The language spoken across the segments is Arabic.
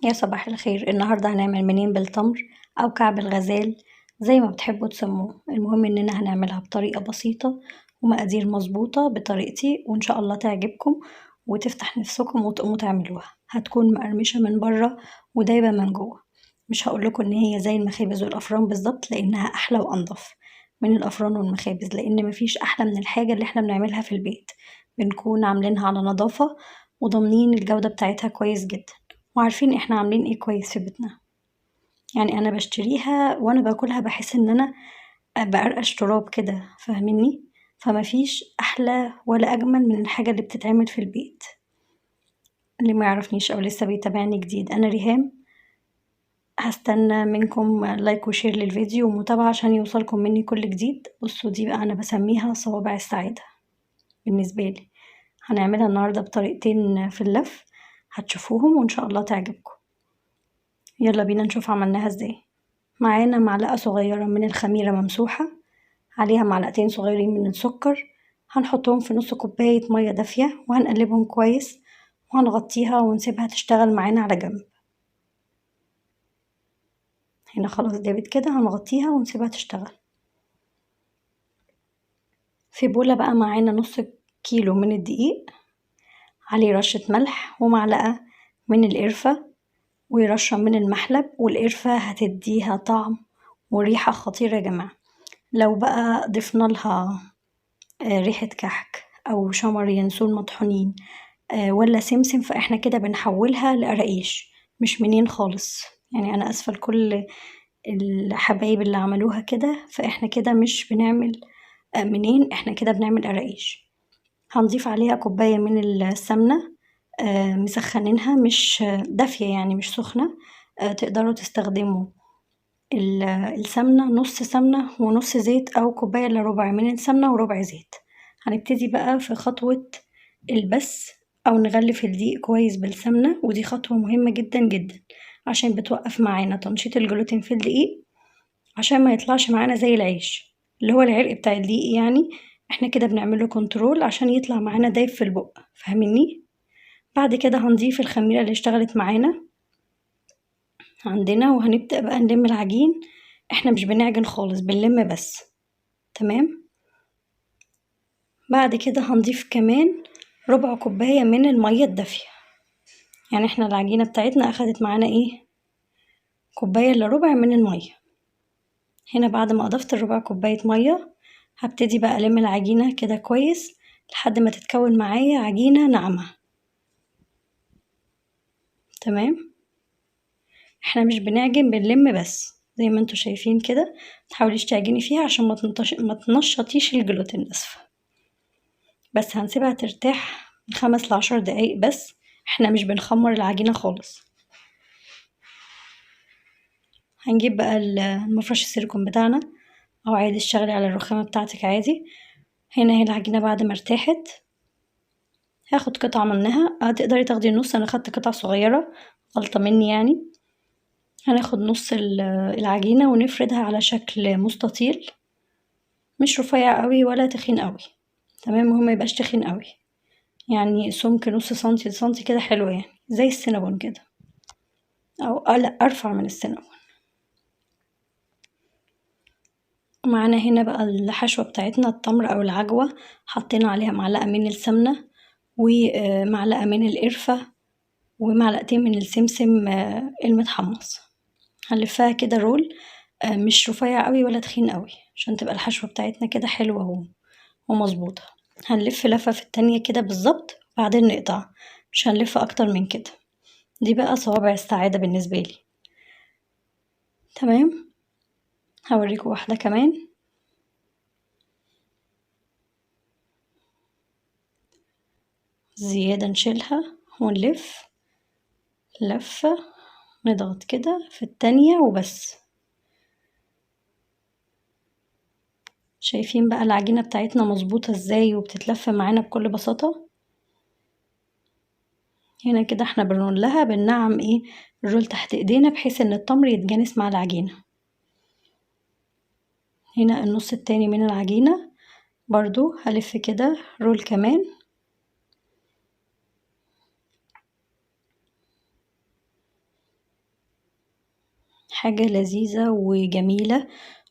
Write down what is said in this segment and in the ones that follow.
يا صباح الخير، النهاردة هنعمل منين بالتمر أو كعب الغزال زي ما بتحبوا تسموه. المهم إننا هنعملها بطريقة بسيطة ومقادير مظبوطة بطريقتي، وإن شاء الله تعجبكم وتفتح نفسكم وتقوموا تعملوها. هتكون مقرمشة من بره ودايبة من جوه. مش هقولكوا إن هي زي المخابز والأفران بالظبط، لأنها أحلى وأنضف من الأفران والمخابز، لأن مفيش أحلى من الحاجة اللي احنا بنعملها في البيت. بنكون عاملينها على نظافة وضامنين الجودة بتاعتها كويس جدا، وعارفين إحنا عاملين إيه كويس في بيتنا. يعني أنا باشتريها وأنا باكلها باحس إن أنا بقرقش تراب كده، فاهميني؟ فمفيش أحلى ولا أجمل من الحاجة اللي بتتعمل في البيت. اللي ما يعرفنيش أو لسه بيتابعني جديد، أنا ريهام. هستنى منكم لايك وشير للفيديو ومتابعة عشان يوصلكم مني كل جديد. بصوا دي بقى أنا بسميها صوابع السعادة بالنسبة لي. هنعملها النهاردة بطريقتين في اللف، هتشوفوهم وإن شاء الله تعجبكم. يلا بينا نشوف عملناها ازاي. معانا معلقة صغيرة من الخميرة ممسوحة، عليها معلقتين صغيرين من السكر. هنحطهم في نص كوباية مية دافية وهنقلبهم كويس، وهنغطيها ونسيبها تشتغل معانا على جنب. هنا خلاص دابت كده، هنغطيها ونسيبها تشتغل. في بولة بقى معانا نص كيلو من الدقيق، عليه رشة ملح ومعلقة من القرفة ورشة من المحلب، والقرفة هتديها طعم وريحة خطيرة يا جماعة. لو بقى ضفنا لها ريحة كحك أو شمر ينسون مطحونين ولا سمسم، فإحنا كده بنحولها لقراقيش، مش منين خالص. يعني أنا آسفة لكل الحبايب اللي عملوها كده، فإحنا كده مش بنعمل منين، إحنا كده بنعمل قراقيش. هنضيف عليها كوباية من السمنة، مسخنينها مش دافية يعني مش سخنة. تقدروا تستخدموا السمنة نص سمنة ونص زيت، أو كوباية إلا ربع من السمنة وربع زيت. هنبتدي بقى في خطوة البس أو نغلف الدقيق كويس بالسمنة، ودي خطوة مهمة جدا جدا عشان بتوقف معانا تنشيط الجلوتين في الدقيق، عشان ما يطلعش معانا زي العيش اللي هو العرق بتاع الدقيق. يعني احنا كده بنعمله كنترول عشان يطلع معانا دايب في البق، فاهميني؟ بعد كده هنضيف الخميرة اللي اشتغلت معانا عندنا، وهنبدأ بقى نلم العجين. احنا مش بنعجن خالص، بنلم بس. تمام. بعد كده هنضيف كمان ربع كوباية من المية الدافية. يعني احنا العجينة بتاعتنا اخدت معانا ايه، كوباية الا ربع من المية. هنا بعد ما اضفت الربع كوباية مية، هبتدي بقى الم العجينة كده كويس لحد ما تتكون معايا عجينة ناعمة. تمام. احنا مش بنعجن، بنلم بس زي ما انتوا شايفين كده. متحاوليش تعجني فيها عشان ما تنشطيش الجلوتين، اسفة. بس هنسيبها ترتاح من 5 ل10 دقايق بس. احنا مش بنخمر العجينة خالص. هنجيب بقى المفرش السيليكون بتاعنا، او عادي اشتغلي على الرخامة بتاعتك عادي. هنا هي العجينة بعد ما ارتاحت، هاخد قطعة منها. تقدري تاخدي النص، انا خدت قطعة صغيرة، غلطة مني يعني. هناخد نص العجينة ونفردها على شكل مستطيل، مش رفيع قوي ولا تخين قوي. تمام، وهو ما يبقاش تخين قوي، يعني سمك نص سنتي لسنتي كده حلو، يعني زي السينابون كده، او لا ارفع من السينابون. معانا هنا بقى الحشوة بتاعتنا، التمر او العجوة. حطينا عليها معلقة من السمنة ومعلقة من القرفة ومعلقتين من السمسم المتحمص. هنلفها كده رول، مش رفيع قوي ولا تخين قوي، عشان تبقى الحشوة بتاعتنا كده حلوة ومظبوطة. هنلف لفة في التانية كده بالظبط، بعدين نقطع، مش هنلف اكتر من كده. دي بقى صوابع السعادة بالنسبة لي. تمام. هوريكم واحدة كمان. زيادة نشيلها ونلف لفة، نضغط كده في التانية وبس. شايفين بقى العجينة بتاعتنا مظبوطة ازاي وبتتلف معانا بكل بساطة. هنا كده احنا بنقول لها بننعم ايه الرول تحت ايدينا، بحيث ان التمر يتجانس مع العجينة. هنا النص التاني من العجينة برضو هلف كده رول كمان. حاجة لذيذة وجميلة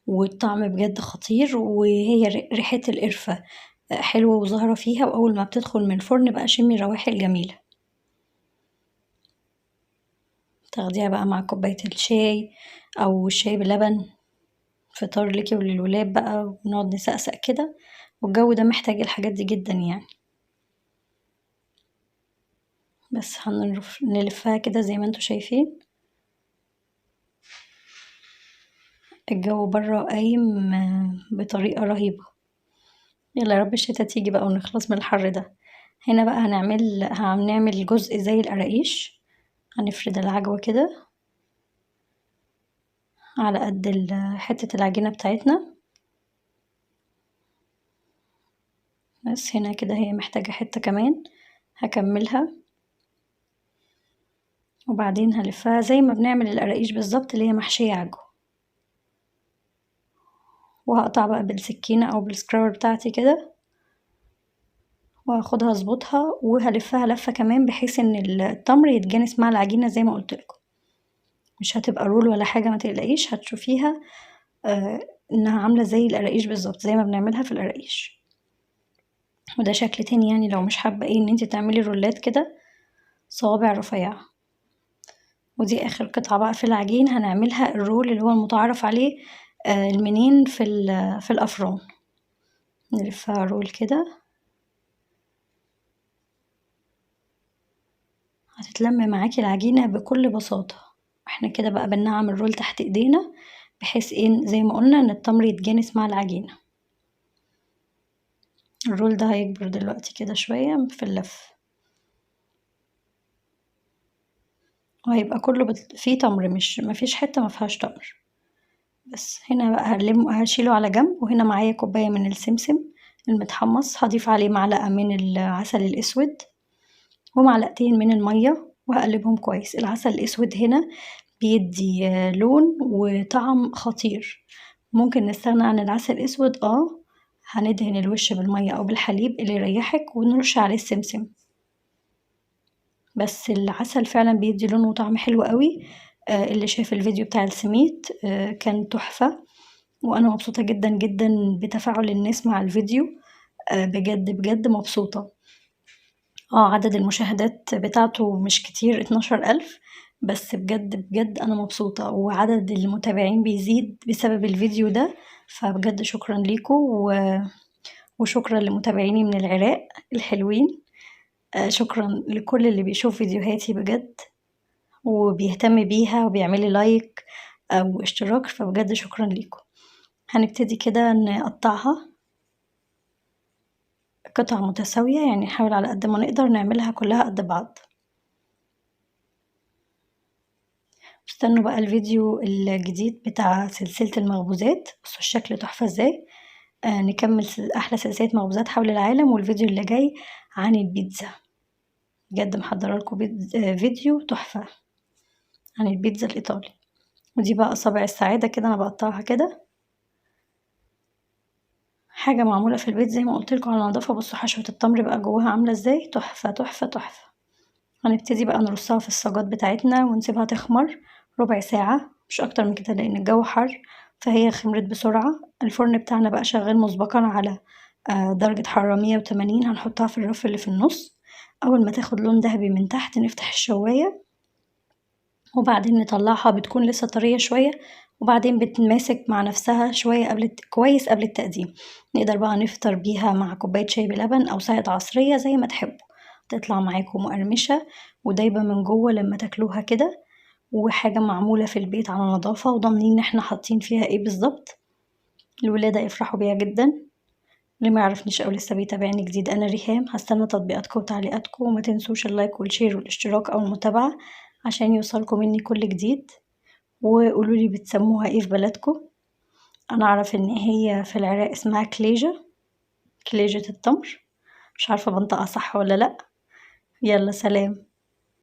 والطعم بجد خطير، وهي ريحة القرفة حلوة وظاهرة فيها، وأول ما بتدخل من الفرن بقى شمي الروائح الجميلة. تاخديها بقى مع كوباية الشاي أو الشاي بلبن، فطار ليكي وللولاد بقى، ونقعد نسقسق كده، والجو ده محتاج الحاجات دي جدا يعني. بس نلفها كده زي ما انتوا شايفين. الجو برا قايم بطريقة رهيبة. يلا يا رب الشتا تيجي بقى ونخلص من الحر ده. هنا بقى هنعمل جزء زي القراقيش. هنفرد العجوة كده على قد حتة العجينة بتاعتنا. بس هنا كده هي محتاجة حتة كمان هكملها، وبعدين هلفها زي ما بنعمل القراقيش بالظبط اللي هي محشية عجوة، وهقطع بقى بالسكينة او بالسكراور بتاعتي كده، وهاخدها اظبطها وهلفها لفة كمان بحيث ان التمر يتجانس مع العجينة زي ما قلتلكم. مش هتبقى رول ولا حاجة، ما تقلقيش، هتشوفيها انها عاملة زي القراقيش بالظبط زي ما بنعملها في القراقيش. وده شكل تاني يعني لو مش حابة ان انت تعملي رولات كده صوابع رفيعة. ودي اخر قطعة بقى في العجين هنعملها الرول اللي هو المتعارف عليه المنين في الافران. نلفها رول كده، هتتلم معاكي العجينة بكل بساطة. احنا كده بقى بنعمل الرول تحت ايدينا بحيث ايه زي ما قلنا ان التمر يتجانس مع العجينة. الرول ده هيكبر دلوقتي كده شوية في اللف، وهيبقى كله فيه تمر، مش مفيش حتة مفيهاش تمر. بس هنا بقى هشيله على جنب. وهنا معايا كوباية من السمسم المتحمص، هضيف عليه معلقة من العسل الأسود ومعلقتين من المية وهقلبهم كويس. العسل الأسود هنا بيدي لون وطعم خطير. ممكن نستغنى عن العسل الأسود هندهن الوش بالمية أو بالحليب اللي يريحك ونرش عليه السمسم. بس العسل فعلا بيدي لون وطعم حلو قوي. اللي شاف الفيديو بتاع السميد كان تحفة، وأنا مبسوطة جدا جدا بتفاعل الناس مع الفيديو. بجد بجد مبسوطة. عدد المشاهدات بتاعته مش كتير، 12,000، بس بجد بجد أنا مبسوطة، وعدد المتابعين بيزيد بسبب الفيديو ده. فبجد شكرا ليكم وشكرا لمتابعيني من العراق الحلوين. شكرا لكل اللي بيشوف فيديوهاتي بجد وبيهتم بيها وبيعملي لايك أو اشتراك، فبجد شكرا ليكم. هنبتدي كده نقطعها قطع متساوية، يعني نحاول على قد ما نقدر نعملها كلها قد بعض. استنوا بقى الفيديو الجديد بتاع سلسلة المخبوزات. بصوا الشكل تحفة ازاي. نكمل أحلى سلسلة مخبوزات حول العالم، والفيديو اللي جاي عن البيتزا. بجد محضرة لكم فيديو تحفة عن البيتزا الإيطالي. ودي بقى أصابع السعادة كده أنا بقطعها كده، حاجة معمولة في البيت زي ما قلتلكم على النظافة. بصوا حشوة التمر بقى جواها عاملة ازاي، تحفة تحفة تحفة. هنبتدي بقى نرصها في الصاجات بتاعتنا ونسيبها تخمر ربع ساعة، مش أكتر من كده لأن الجو حر، فهي خمرت بسرعة. الفرن بتاعنا بقى شغال مسبقا على درجة حرارة 180. هنحطها في الرف اللي في النص. أول ما تاخد لون ذهبي من تحت نفتح الشواية، وبعدين نطلعها. بتكون لسه طرية شوية، وبعدين بتماسك مع نفسها شوية كويس قبل التقديم. نقدر بقى نفطر بيها مع كوباية شاي بلبن أو ساعة عصرية زي ما تحبوا. تطلع معاكم مقرمشة ودايبة من جوه لما تاكلوها كده، وحاجة معمولة في البيت على نظافة وضامنين ان احنا حاطين فيها ايه بالظبط. الولاد هيفرحوا بيها جدا. اللي ما يعرفنيش او لسه بيتابعني جديد، انا ريهام. هستنى تطبيقاتكم وتعليقاتكم، وما تنسوش اللايك والشير والاشتراك او المتابعة عشان يوصلكم مني كل جديد. وقولولي بتسموها ايه في بلدكم. انا اعرف ان هي في العراق اسمها كليجة، كليجة التمر. مش عارفة بنطقها صح ولا لا. يلا سلام.